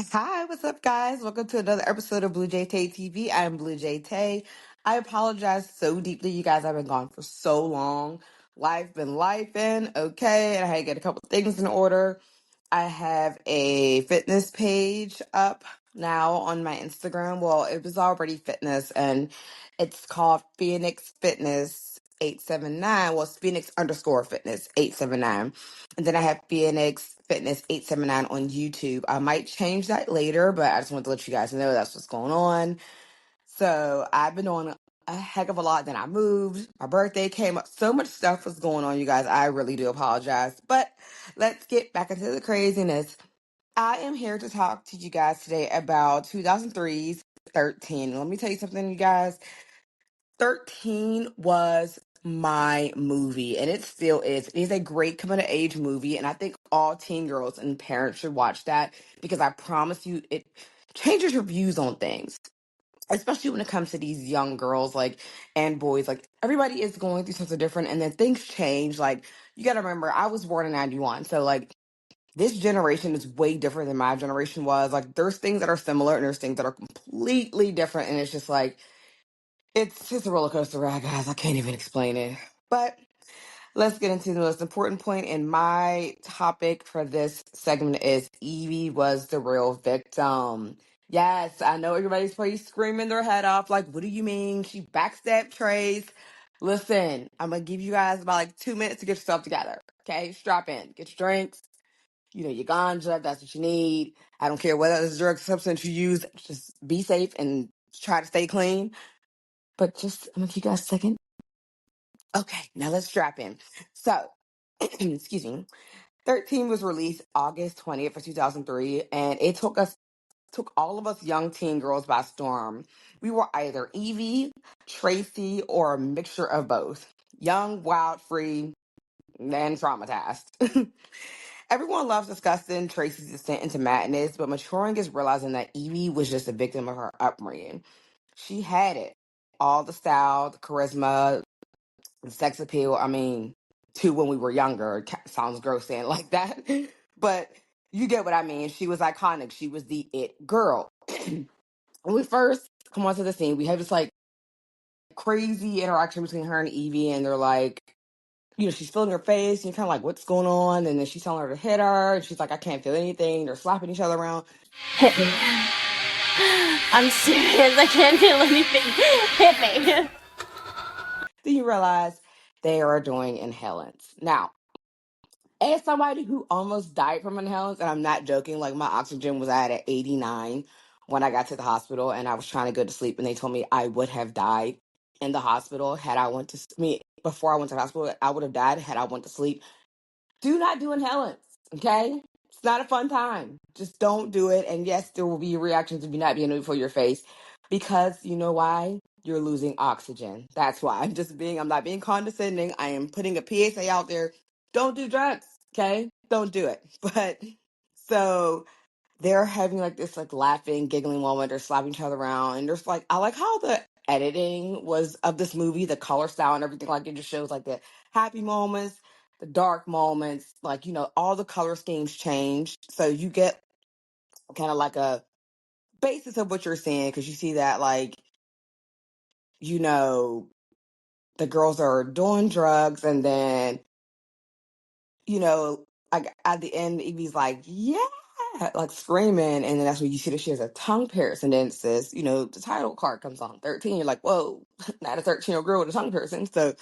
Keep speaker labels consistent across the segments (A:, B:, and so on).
A: Hi, what's up, guys? Welcome to another episode of Blue Jay Tay TV. I'm Blue Jay Tay. I apologize so deeply, you guys. I've been gone for so long. Life been lifing, okay, and I had to get a couple things in order. I have a fitness page up now on my Instagram. Well, it was already fitness, and it's called Phoenix Fitness 879. Well, it's Phoenix underscore fitness 879. And then I have Phoenix Fitness 879 on YouTube. I might change that later, but I just want to let you guys know that's what's going on. So I've been doing a heck of a lot. Then I moved. My birthday came up. So much stuff was going on, you guys. I really do apologize. But let's get back into the craziness. I am here to talk to you guys today about 2003's 13. Let me tell you something, you guys. 13 was my movie, and it still is. It is a great coming of age movie, and I think all teen girls and parents should watch that because I promise you, it changes your views on things, especially when it comes to these young girls and boys. Like, everybody is going through something different, and then things change. Like, you got to remember, I was born in 91, so like this generation is way different than my generation was. Like, there's things that are similar and there's things that are completely different, and it's just like it's just a roller coaster ride, guys. I can't even explain it. But let's get into the most important point in my topic for this segment is Evie was the real victim. Yes, I know everybody's probably screaming their head off, like, what do you mean? She backstabbed Trace. Listen, I'm gonna give you guys about like 2 minutes to get yourself together. Okay, strap in, get your drinks, your ganja, if that's what you need. I don't care what other drug substance you use, just be safe and try to stay clean. But just, I'm gonna give you guys a second. Okay, now let's strap in. So, excuse me. 13 was released August 20th of 2003, and it took all of us young teen girls by storm. We were either Evie, Tracy, or a mixture of both. Young, wild, free, and traumatized. Everyone loves discussing Tracy's descent into madness, but maturing is realizing that Evie was just a victim of her upbringing. She had it. All the style, the charisma, the sex appeal. I mean, too, when we were younger. Sounds gross saying it like that. But you get what I mean. She was iconic. She was the it girl. When we first come onto the scene, we have this like crazy interaction between her and Evie, and they're like, she's feeling her face, and you're kind of like, what's going on? And then she's telling her to hit her, and she's like, I can't feel anything. They're slapping each other around.
B: Hit me. I'm serious. I can't feel anything. Hit me.
A: Then you realize they are doing inhalants. Now, as somebody who almost died from inhalants, and I'm not joking, like my oxygen was at 89 when I got to the hospital, and I was trying to go to sleep, and they told me I would have died in the hospital had I went to me before I went to the hospital. I would have died had I went to sleep. Do not do inhalants, okay? It's not a fun time. Just don't do it. And yes, there will be reactions of you not being able to feel your face because you know why? You're losing oxygen. That's why. I'm not being condescending. I am putting a PSA out there. Don't do drugs, okay? Don't do it. But so they're having like this like laughing, giggling moment. They're slapping each other around. And there's like, I like how the editing was of this movie, the color style and everything. Like it just shows like the happy moments, the dark moments, like, all the color schemes change. So you get kind of like a basis of what you're seeing because you see that like, you know, the girls are doing drugs and then like at the end, Evie's like, yeah, like screaming. And then that's when you see that she has a tongue piercing. And then it says, the title card comes on 13. You're like, whoa, not a 13-year-old girl with a tongue piercing. So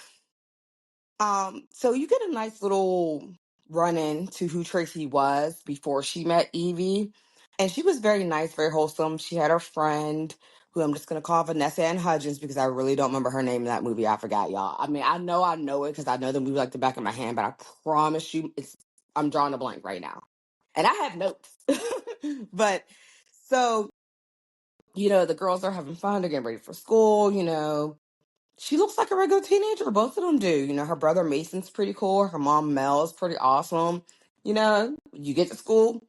A: you get a nice little run in to who Tracy was before she met Evie. And she was very nice, very wholesome. She had her friend who I'm just gonna call Vanessa Ann Hudgens because I really don't remember her name in that movie. I forgot, y'all. I mean, I know it because I know the movie like the back of my hand, but I promise you I'm drawing a blank right now. And I have notes. But so, the girls are having fun, they're getting ready for school, she looks like a regular teenager. Both of them do. Her brother Mason's pretty cool. Her mom Mel's pretty awesome. You get to school,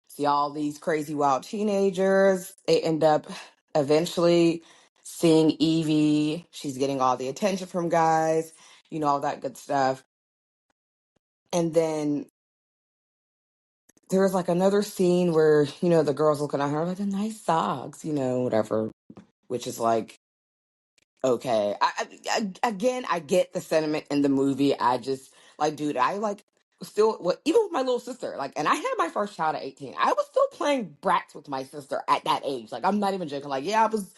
A: see all these crazy wild teenagers. They end up eventually seeing Evie. She's getting all the attention from guys, all that good stuff. And then there's like another scene where, the girl's looking at her like, the nice socks, whatever, which is like, okay. Again, I get the sentiment in the movie. I just like, dude, I like still, even with my little sister, like, and I had my first child at 18. I was still playing brats with my sister at that age. Like, I'm not even joking. Like, yeah, I was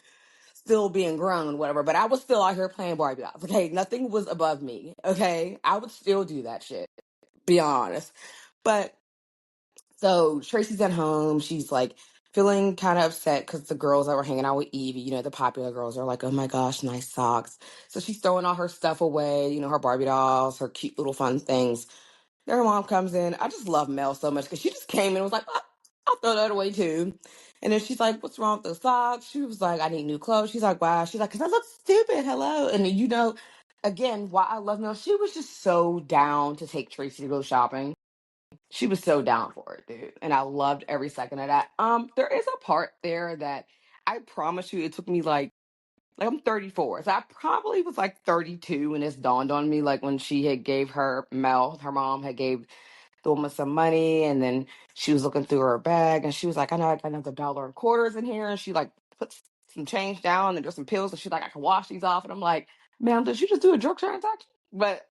A: still being grown, whatever, but I was still out here playing Barbie dolls. Okay, nothing was above me. Okay, I would still do that shit. Be honest, but so Tracy's at home. She's like feeling kind of upset because the girls that were hanging out with Evie, the popular girls, are like, oh my gosh, nice socks. So she's throwing all her stuff away, her Barbie dolls, her cute little fun things. Then her mom comes in. I just love Mel so much because she just came in and was like, I'll throw that away too. And then she's like, what's wrong with those socks? She was like, I need new clothes. She's like, wow. She's like, because I look stupid. Hello. And then, again, why I love Mel, she was just so down to take Tracy to go shopping. She was so down for it, dude. And I loved every second of that. There is a part there that I promise you it took me like I'm 34. So I probably was like 32 when this dawned on me, like when she had gave her mom had gave the woman some money, and then she was looking through her bag and she was like, I know I got another dollar and quarters in here, and she like puts some change down and there's some pills, and she's like, I can wash these off. And I'm like, ma'am, did you just do a drug transaction? But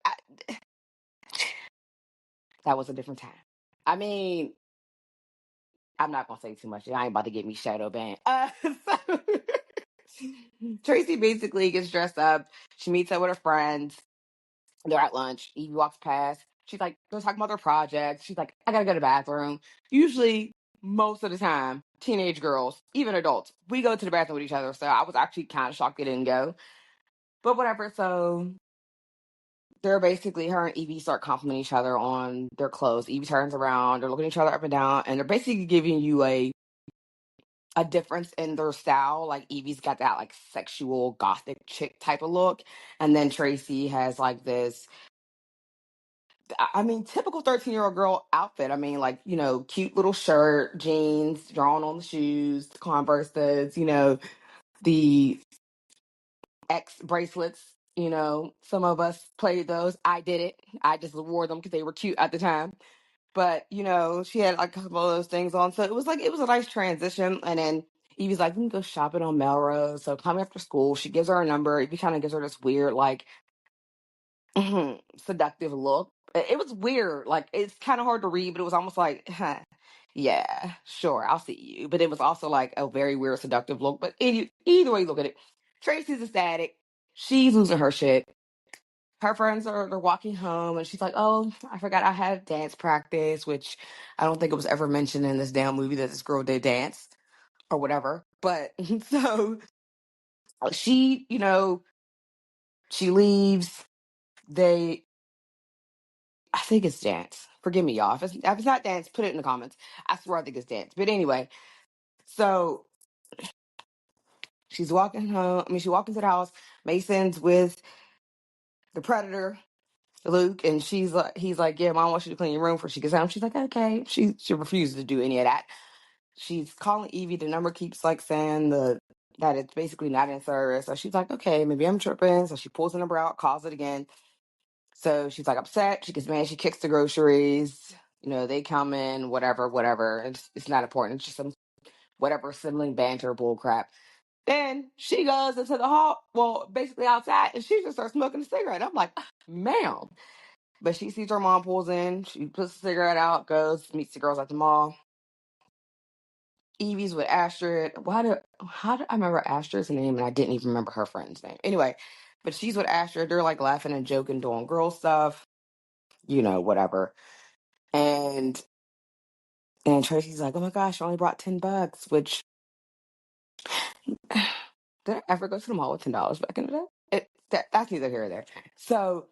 A: that was a different time. I mean, I'm not gonna say too much. I ain't about to get me shadow banned. So Tracy basically gets dressed up. She meets up with her friends. They're at lunch. Evie walks past. She's like, they're talking about their projects. She's like, I gotta go to the bathroom. Usually, most of the time, teenage girls, even adults, we go to the bathroom with each other. So I was actually kind of shocked they didn't go. But whatever. So they're basically, her and Evie start complimenting each other on their clothes. Evie turns around. They're looking at each other up and down. And they're basically giving you a difference in their style. Like Evie's got that like sexual gothic chick type of look. And then Tracy has like this, I mean, typical 13-year-old girl outfit. I mean, like, cute little shirt, jeans, drawn on the shoes, Converses, the X bracelets. Some of us played those. I did it. I just wore them because they were cute at the time. But, she had like a couple of those things on. So it was a nice transition. And then Evie's like, we can go shopping on Melrose. So coming after school, she gives her a number. Evie kind of gives her this weird, like, seductive look. It was weird. Like, it's kind of hard to read, but it was almost like, huh, yeah, sure, I'll see you. But it was also like a very weird, seductive look. But either way you look at it, Tracy's ecstatic. She's losing her shit. Her friends they're walking home, and she's like, oh, I forgot I had dance practice, which I don't think it was ever mentioned in this damn movie that this girl did dance or whatever. But so she, she leaves. They I think it's dance. Forgive me, y'all. If it's not dance, put it in the comments. I swear I think it's dance. But anyway, so she's walking home. I mean, she walks into the house. Mason's with the predator, Luke, and he's like, yeah, mom wants you to clean your room before she gets home. She's like, okay. She refuses to do any of that. She's calling Evie. The number keeps like saying that it's basically not in service. So she's like, okay, maybe I'm tripping. So she pulls the number out, calls it again. So she's like upset. She gets mad. She kicks the groceries. They come in, whatever. It's not important. It's just some whatever sibling banter bull crap. Then she goes into the hall, well, basically outside, and she just starts smoking a cigarette. I'm like, ma'am. But she sees her mom pulls in. She puts the cigarette out, goes, meets the girls at the mall. Evie's with Astrid. How do I remember Astrid's name and I didn't even remember her friend's name? Anyway, but she's with Astrid. They're like laughing and joking, doing girl stuff, whatever. And Tracy's like, oh my gosh, I only brought $10, which did I ever go to the mall with $10 back in the day? That's neither here or there. So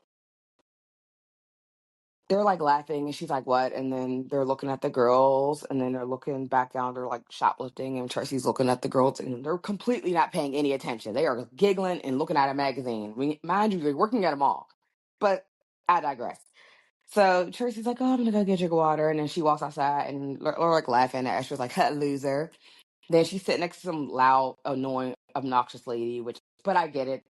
A: they're like laughing and she's like, what? And then they're looking at the girls and then they're looking back down, they're like shoplifting, and Tracy's looking at the girls and they're completely not paying any attention. They are giggling and looking at a magazine. Mind you, they're working at a mall. But I digress. So Tracy's like, oh, I'm gonna go get your water. And then she walks outside and they're like laughing. And Ashley's like, loser. Then she's sitting next to some loud, annoying, obnoxious lady, but I get it.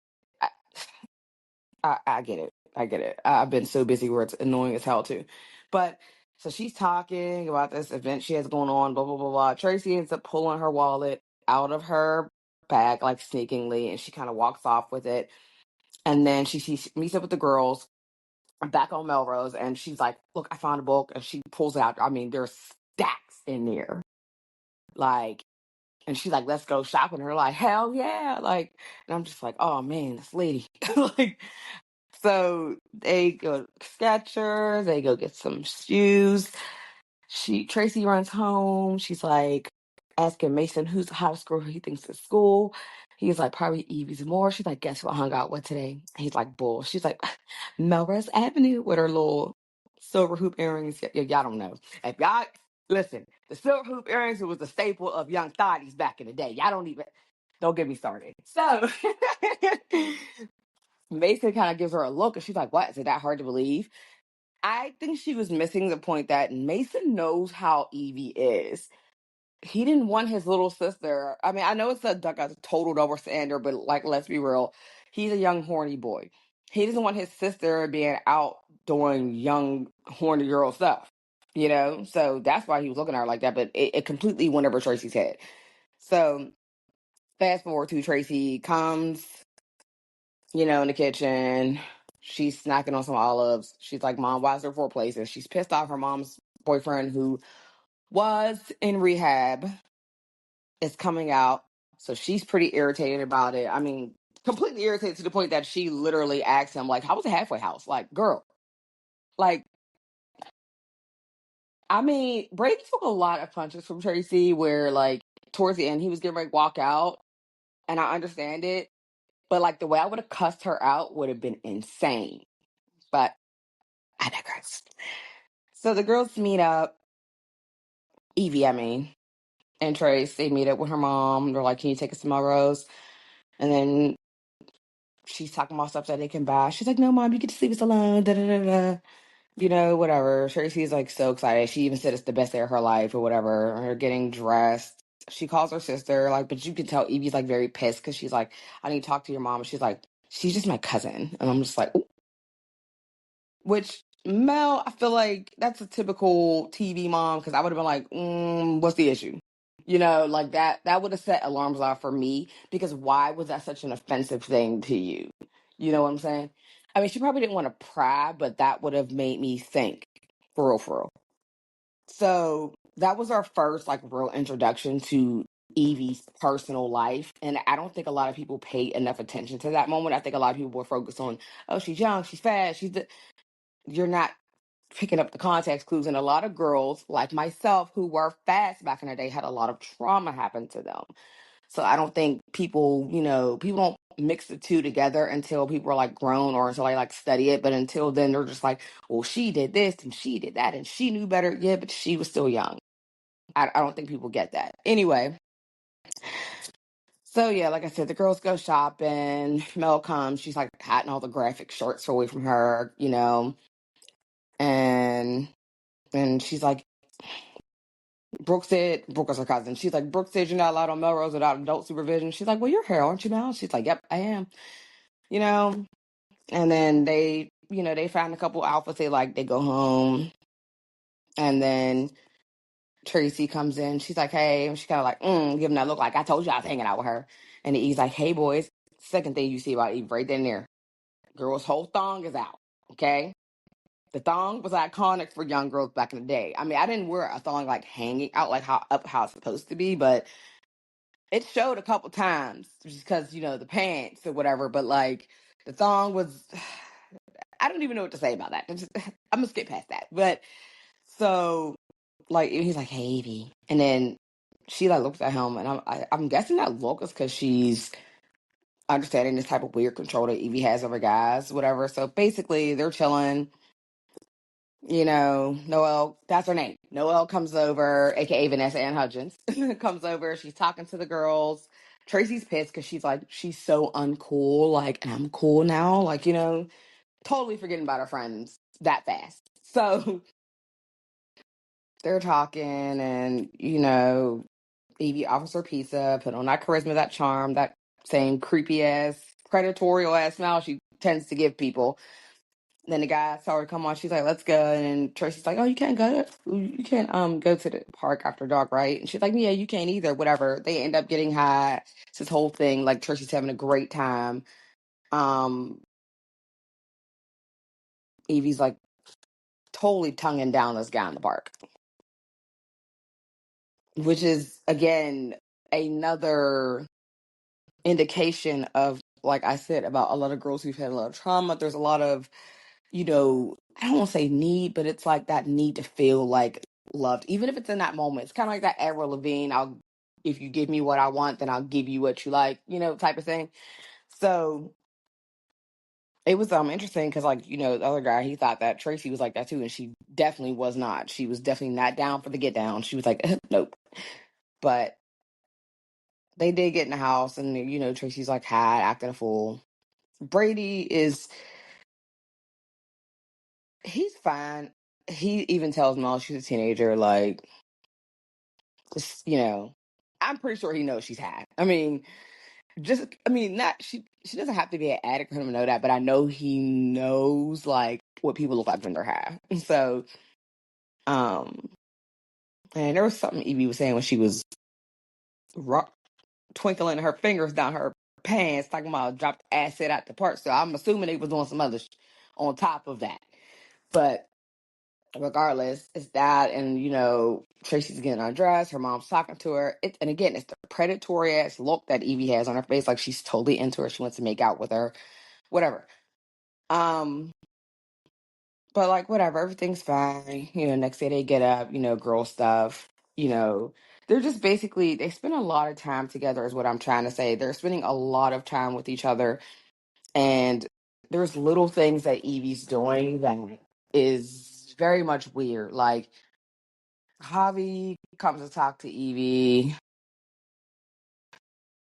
A: I, I get it. I get it. I've been so busy where it's annoying as hell too. But So she's talking about this event she has going on, blah, blah, blah, blah. Tracy ends up pulling her wallet out of her bag, like sneakingly, and she kind of walks off with it. And then she meets up with the girls back on Melrose, and she's like, "Look, I found a book," and she pulls it out. I mean, there's stacks in there, like, and she's like, "Let's go shopping." And they're like, "Hell yeah!" Like, and I'm just like, "Oh man, this lady!" Like, so they go to Skechers, they go get some shoes. Tracy runs home. She's like asking Mason who's the hottest girl he thinks at school. He's like, probably Evie's more. She's like, guess who I hung out with today? He's like, bull. She's like, Melrose Avenue with her little silver hoop earrings. Y'all don't know. If y'all listen, the silver hoop earrings was a staple of young thotties back in the day. Y'all don't get me started. So Mason kind of gives her a look and she's like, what? Is it that hard to believe? I think she was missing the point that Mason knows how Evie is. He didn't want his little sister. I mean, I know it's like a total double standard, but like, let's be real. He's a young, horny boy. He doesn't want his sister being out doing young, horny girl stuff, you know? So that's why he was looking at her like that, but it completely went over Tracy's head. So fast forward to Tracy comes, in the kitchen. She's snacking on some olives. She's like, Mom, why is there 4 places? She's pissed off her mom's boyfriend who was in rehab is coming out. So she's pretty irritated about it. I mean, completely irritated to the point that she literally asked him, like, how was the halfway house? Like, girl, like, I mean, Brady took a lot of punches from Tracy where, like, towards the end, he was getting ready to walk out. And I understand it. But, like, the way I would have cussed her out would have been insane. But I digress. So the girls meet up. Evie, I mean, and Trace, they meet up with her mom. They're like, can you take us to Melrose? And then she's talking about stuff that they can buy. She's like, no, Mom, you get to sleep us alone. Da, da, da, da. Whatever. Tracy's like so excited. She even said it's the best day of her life or whatever. Her getting dressed. She calls her sister, like, but you can tell Evie's like very pissed because she's like, I need to talk to your mom. She's like, she's just my cousin. And I'm just like, ooh. Which Mel, I feel like that's a typical TV mom because I would have been like, what's the issue? Like that would have set alarms off for me because why was that such an offensive thing to you? You know what I'm saying? I mean, she probably didn't want to pry, but that would have made me think for real, for real. So that was our first like real introduction to Evie's personal life. And I don't think a lot of people pay enough attention to that moment. I think a lot of people were focused on, oh, she's young, she's fast, you're not picking up the context clues. And a lot of girls like myself who were fast back in the day had a lot of trauma happen to them. So I don't think people don't mix the two together until people are like grown or until they like study it. But until then, they're just like, well, she did this and she did that and she knew better. Yeah, but she was still young. I don't think people get that. Anyway, so yeah, like I said, the girls go shopping. Mel comes. She's like hiding all the graphic shorts away from her, and she's like, Brooke was her cousin. She's like, Brooke said you're not allowed on Melrose without adult supervision. She's like, well, you're here, aren't you, Mel? She's like, yep, I am. You know, and then they find a couple outfits they like. They go home, and then Tracy comes in. She's like, hey, and she kind of like, giving that look like I told you I was hanging out with her. And he's like, hey, boys. Second thing you see about Eve right then and there, girl's whole thong is out. Okay. The thong was iconic for young girls back in the day. I mean, I didn't wear a thong like hanging out like how it's supposed to be, but it showed a couple times just because the pants or whatever. But like the thong was, I don't even know what to say about that. I'm gonna skip past that. But so like he's like, hey, Evie, and then she like looks at him, and I'm guessing that look is because she's understanding this type of weird control that Evie has over guys, whatever. So basically, they're chilling. Noelle, that's her name. Noelle comes over, aka Vanessa Ann Hudgens, comes over. She's talking to the girls. Tracy's pissed because she's like, she's so uncool. Like, and I'm cool now. Like, totally forgetting about her friends that fast. So they're talking, and Evie offers her pizza, put on that charisma, that charm, that same creepy ass, predatorial ass smile she tends to give people. Then the guy saw her come on. She's like, "Let's go." And Tracy's like, "Oh, you can't go. You can't go to the park after dark, right?" And she's like, "Yeah, you can't either. Whatever." They end up getting high. It's this whole thing. Like Tracy's having a great time. Um, Evie's like totally tonguing down this guy in the park, which is again another indication of, like I said, about a lot of girls who've had a lot of trauma. There's a lot of, I don't want to say need, but it's like that need to feel like loved, even if it's in that moment. It's kind of like that Avril Lavigne, if you give me what I want, then I'll give you what you like, type of thing. So it was interesting because, like, the other guy, he thought that Tracy was like that too, and she definitely was not. She was definitely not down for the get down. She was like, nope. But they did get in the house, and Tracy's like high, acting a fool. Brady he's fine. He even tells Mel she's a teenager, like, just, I'm pretty sure he knows she's high. Not she doesn't have to be an addict for him to know that, but I know he knows like what people look like when they're high. So, um, and there was something Evie was saying when she was twinkling her fingers down her pants, talking about dropped acid at the park. So I'm assuming they was doing some other on top of that. But regardless, it's that, and Tracy's getting undressed. Her mom's talking to her. And again, it's the predatory ass look that Evie has on her face, like she's totally into her. She wants to make out with her, whatever. But like whatever, everything's fine. Next day they get up. Girl stuff. They're just basically they spend a lot of time together. Is what I'm trying to say. They're spending a lot of time with each other, and there's little things that Evie's doing that is very much weird, like Javi comes to talk to Evie.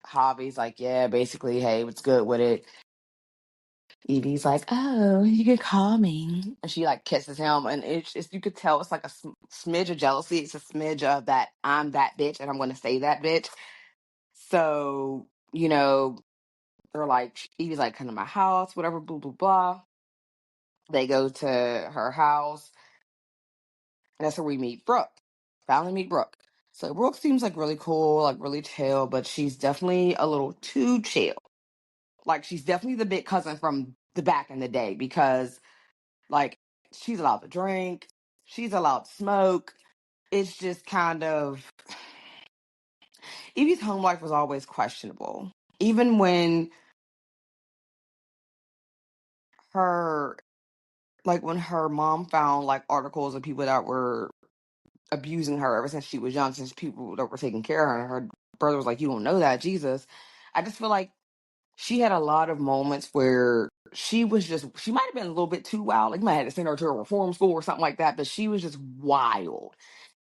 A: Javi's like, yeah, basically, hey, what's good with it? Evie's like, oh, you can call me. And she like kisses him. And you could tell it's like a smidge of jealousy. It's a smidge of that I'm that bitch and I'm going to say that bitch. So, they're like, Evie's like, come to my house, whatever, blah, blah, blah. They go to her house. And that's where we meet Brooke. Finally meet Brooke. So Brooke seems like really cool, like really chill, but she's definitely a little too chill. Like she's definitely the big cousin from the back in the day because like she's allowed to drink, she's allowed to smoke. It's just kind of Evie's home life was always questionable. Even when her when her mom found like articles of people that were abusing her ever since she was young, since people that were taking care of her. And her brother was like, "You don't know that, Jesus." I just feel like she had a lot of moments where she might have been a little bit too wild. Like, you might have to send her to a reform school or something like that, but she was just wild.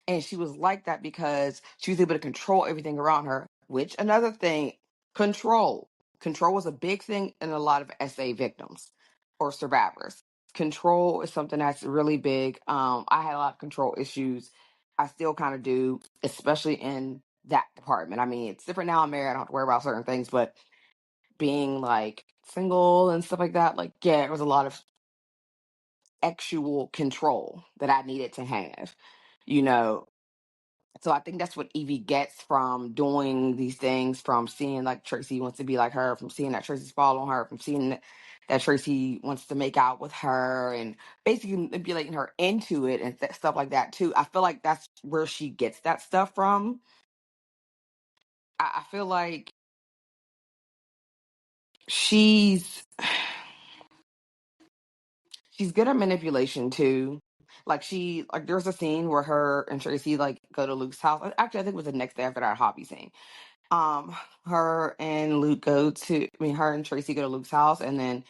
A: And she was like that because she was able to control everything around her, which another thing, control. Control was a big thing in a lot of SA victims or survivors. Control is something that's really big. I had a lot of control issues. I still kind of do, especially in that department. I mean, it's different now. I'm married. I don't have to worry about certain things, but being like single and stuff like that, like, yeah, there was a lot of actual control that I needed to have, you know. So I think that's what Evie gets from doing these things, from seeing like Tracy wants to be like her, from seeing that Tracy's following her, from seeing that Tracy wants to make out with her and basically manipulating her into it and stuff like that too. I feel like that's where she gets that stuff from. I feel like she's she's good at manipulation too. Like there's a scene where her and Tracy like go to Luke's house. Actually, I think it was the next day after that hobby scene. Um, her and Luke her and Tracy go to Luke's house, and then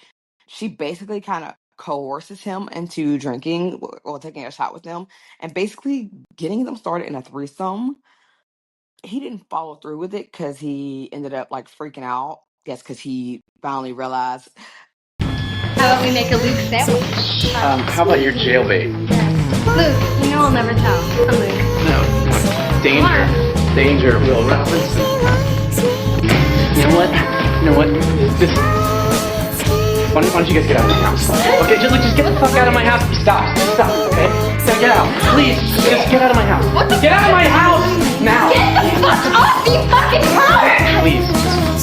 A: she basically kind of coerces him into drinking or taking a shot with them, and basically getting them started in a threesome. He didn't follow through with it because he ended up like freaking out. Yes, because he finally realized.
B: How about we make a Luke sandwich?
C: How about your jailbait?
B: Luke, you know I'll never tell. I'm Luke.
C: No. Danger, Will Robinson. You know what? Just Why don't you guys get out of my house? Okay, just get the fuck out of my house. Stop, okay? Now get out. Please, just get out of my house. Get out of my house now.
B: Get the fuck off the fucking house!
C: Please,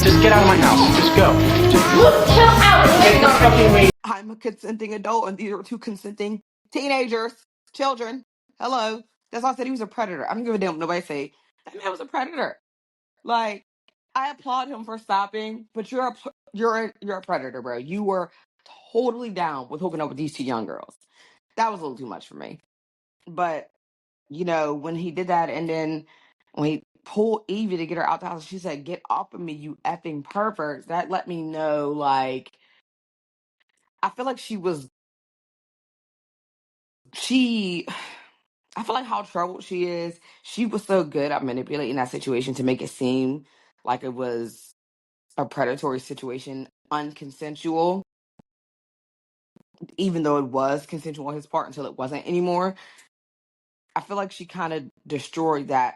C: just get out of my house. Just go. Just
B: Chill out.
C: get the fucking way.
A: I'm a consenting adult, and these are two consenting teenagers, children. Hello. That's why I said he was a predator. I don't give a damn what nobody say. That man was a predator. Like, I applaud him for stopping, but you're a predator, bro. You were totally down with hooking up with these two young girls. That was a little too much for me. But when he did that, and then when he pulled Evie to get her out the house, she said, "Get off of me, you effing pervert." That let me know, like, I feel like she. I feel like how troubled she is. She was so good at manipulating that situation to make it seem like it was a predatory situation, unconsensual, even though it was consensual on his part until it wasn't anymore. I feel like she kind of destroyed that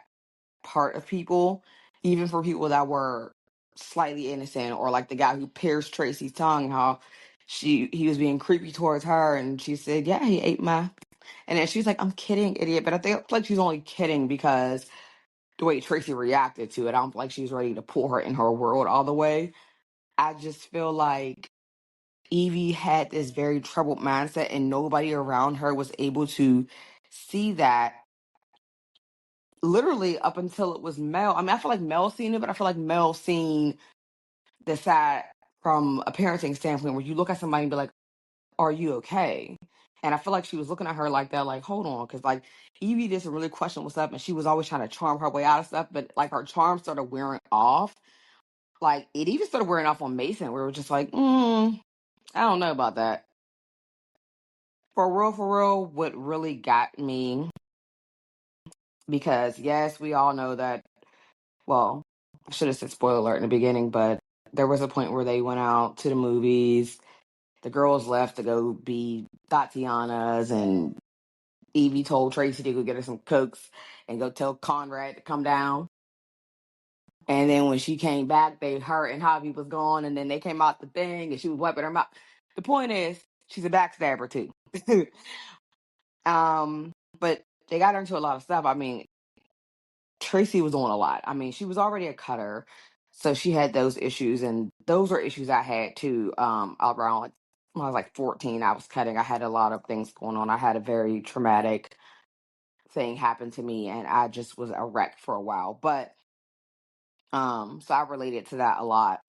A: part of people, even for people that were slightly innocent, or like the guy who pierced Tracy's tongue, how he was being creepy towards her, and she said, "Yeah, he ate my," and then she's like, "I'm kidding, idiot," but I think like she's only kidding because the way Tracy reacted to it. I don't feel like she's ready to pull her in her world all the way. I just feel like Evie had this very troubled mindset, and nobody around her was able to see that, literally up until it was Mel. I mean, I feel like Mel seen it, but I feel like Mel seen the side from a parenting standpoint where you look at somebody and be like, "Are you okay?" And I feel like she was looking at her like that, like, "Hold on," because like Evie did some really questionable stuff, and she was always trying to charm her way out of stuff, but like her charm started wearing off. Like it even started wearing off on Mason, where it was just like, I don't know about that. For real, what really got me, because yes, we all know that, well, I should have said spoiler alert in the beginning, but there was a point where they went out to the movies. The girls left to go be Tatiana's, and Evie told Tracy to go get her some cokes and go tell Conrad to come down. And then when she came back, her and Javi was gone, and then they came out the thing, and she was wiping her mouth. The point is, she's a backstabber too. But they got her into a lot of stuff. I mean, Tracy was doing a lot. I mean, she was already a cutter, so she had those issues, and those were issues I had too. Around like when I was like 14, I was cutting. I had a lot of things going on. I had a very traumatic thing happen to me, and I just was a wreck for a while. But so I related to that a lot.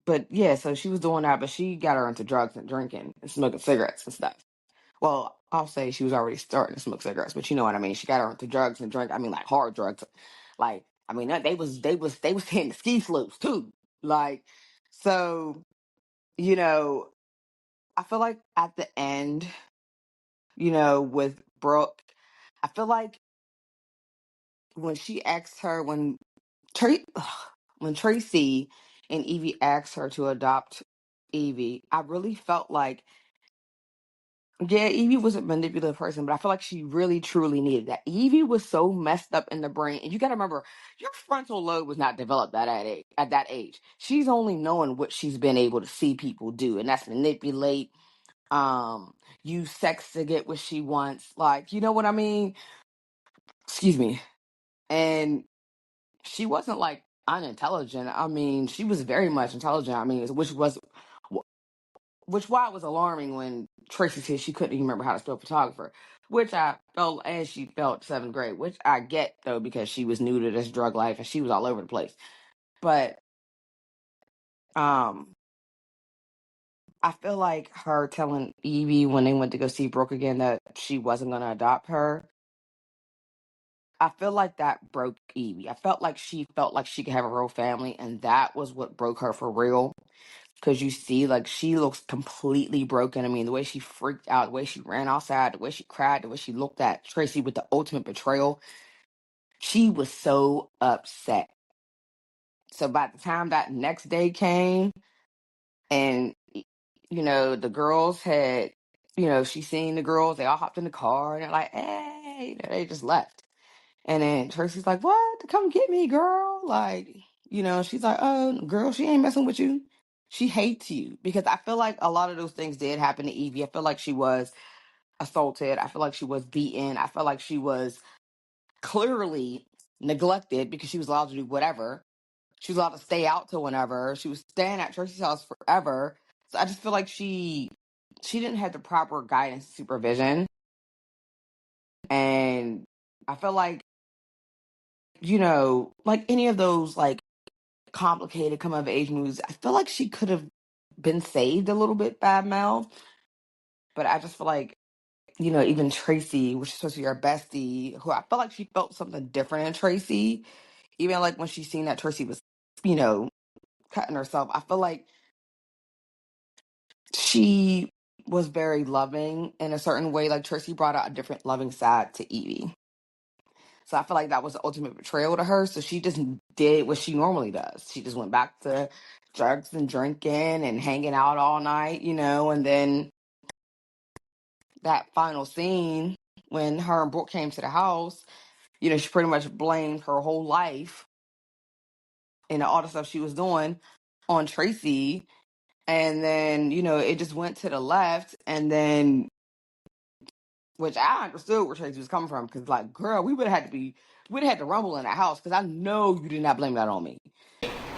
A: But yeah, so she was doing that, but she got her into drugs and drinking and smoking cigarettes and stuff. Well, I'll say she was already starting to smoke cigarettes, but you know what I mean. She got her into drugs and drink. I mean, like hard drugs. Like, I mean, they was hitting the ski slopes too. Like, so I feel like at the end, with Brooke, I feel like when she asked her when Tracy and Evie asked her to adopt Evie, I really felt like, yeah, Evie was a manipulative person, but I feel like she really truly needed that. Evie was so messed up in the brain, and you got to remember, your frontal lobe was not developed at that age. She's only knowing what she's been able to see people do, and that's manipulate, use sex to get what she wants. Like, you know what I mean? Excuse me. And she wasn't like unintelligent. I mean, she was very much intelligent. I mean, which why it was alarming when Tracy said she couldn't even remember how to spell photographer, which I felt, and she felt seventh grade, which I get though, because she was new to this drug life and she was all over the place. But um I feel like her telling Evie when they went to go see Brooke again that she wasn't gonna adopt her, I feel like that broke Evie. I felt like she could have a real family, and that was what broke her for real. Because you see, like, she looks completely broken. I mean, the way she freaked out, the way she ran outside, the way she cried, the way she looked at Tracy with the ultimate betrayal. She was so upset. So by the time that next day came, and, the girls had, she seen the girls, they all hopped in the car, and they're like, hey, they just left. And then Tracy's like, what? Come get me, girl. Like, she's like, oh, girl, she ain't messing with you. She hates you because I feel like a lot of those things did happen to Evie. I feel like she was assaulted. I feel like she was beaten. I feel like she was clearly neglected because she was allowed to do whatever. She was allowed to stay out till whenever. She was staying at Tracy's house forever. So I just feel like she didn't have the proper guidance and supervision. And I feel like, like any of those like complicated come of age movies, I feel like she could have been saved a little bit by Mel. But I just feel like, even Tracy, which is supposed to be her bestie, who I felt like she felt something different in Tracy. Even like when she seen that Tracy was, you know, cutting herself, I feel like she was very loving in a certain way. Like Tracy brought out a different loving side to Evie. So I feel like that was the ultimate betrayal to her. So she just did what she normally does. She just went back to drugs and drinking and hanging out all night, and then that final scene when her and Brooke came to the house, she pretty much blamed her whole life and all the stuff she was doing on Tracy. And then, it just went to the left. And then, which I understood where Tracy was coming from. Because, like, girl, we'd have had to rumble in that house. Because I know you did not blame that on me.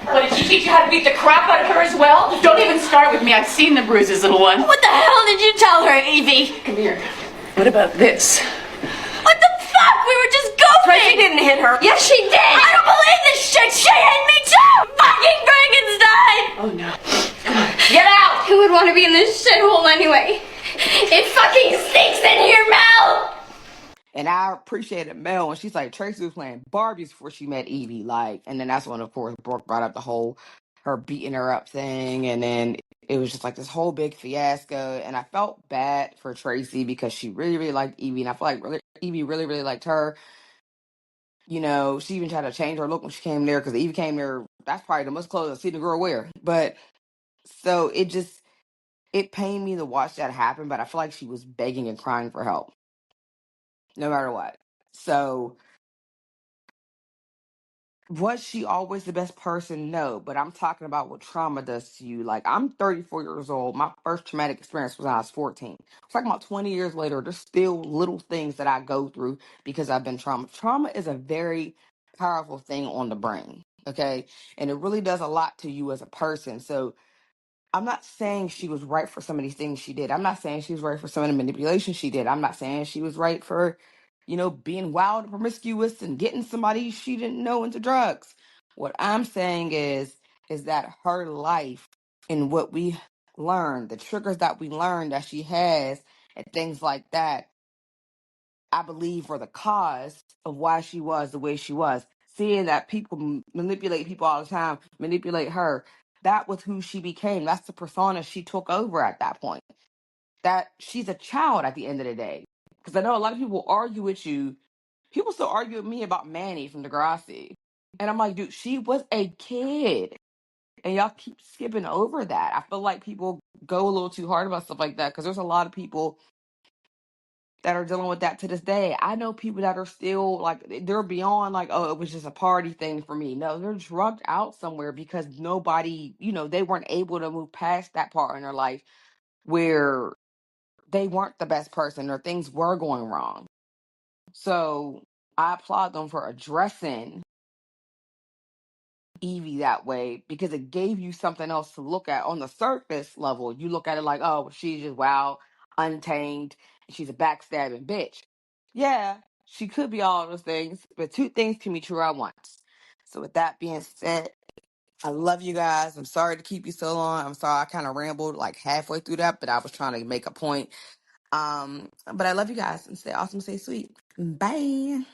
D: What, did she teach you how to beat the crap out of her as well? Don't even start with me. I've seen the bruises, little one.
B: What the hell did you tell her, Evie?
D: Come here. What about this?
B: What the fuck? We were just goofing!
D: Tracy didn't hit her.
B: Yes, she did! I don't believe this shit! She hit me too! Fucking Frankenstein!
D: Oh no. Come on. Get out!
B: Who would want to be in this shithole anyway? It fucking stinks in here, Mel!
A: And I appreciated Mel when she's like, Tracy was playing Barbies before she met Evie. Like, and then that's when, of course, Brooke brought up the whole her beating her up thing. And then it was just like this whole big fiasco. And I felt bad for Tracy because she really, really liked Evie. And I feel like Evie really, really liked her. She even tried to change her look when she came there because Evie came there. That's probably the most clothes I've seen the girl wear. But so it pained me to watch that happen. But I feel like she was begging and crying for help no matter what. So was she always the best person? No, but I'm talking about what trauma does to you. Like, I'm 34 years old. My first traumatic experience was when I was 14. I'm talking about 20 years later, there's still little things that I go through because I've been trauma. Trauma is a very powerful thing on the brain, okay? And it really does a lot to you as a person. So I'm not saying she was right for some of these things she did. I'm not saying she was right for some of the manipulation she did. I'm not saying she was right for, being wild and promiscuous and getting somebody she didn't know into drugs. What I'm saying is that her life and what we learned, the triggers that we learned that she has and things like that, I believe were the cause of why she was the way she was. Seeing that people manipulate people all the time, manipulate her, that was who she became. That's the persona she took over at that point. That she's a child at the end of the day. Because I know a lot of people argue with you. People still argue with me about Manny from Degrassi. And I'm like, dude, she was a kid. And y'all keep skipping over that. I feel like people go a little too hard about stuff like that because there's a lot of people that are dealing with that to this day. I know people that are still like, they're beyond like, oh, it was just a party thing for me. No, they're drugged out somewhere because nobody, they weren't able to move past that part in their life where they weren't the best person or things were going wrong. So I applaud them for addressing Evie that way because it gave you something else to look at on the surface level. You look at it like, oh, she's just wild, untamed, and she's a backstabbing bitch. Yeah, she could be all those things, but two things can be true at once. So with that being said, I love you guys. I'm sorry to keep you so long. I'm sorry I kind of rambled like halfway through that, but I was trying to make a point. But I love you guys and stay awesome, stay sweet. Bye.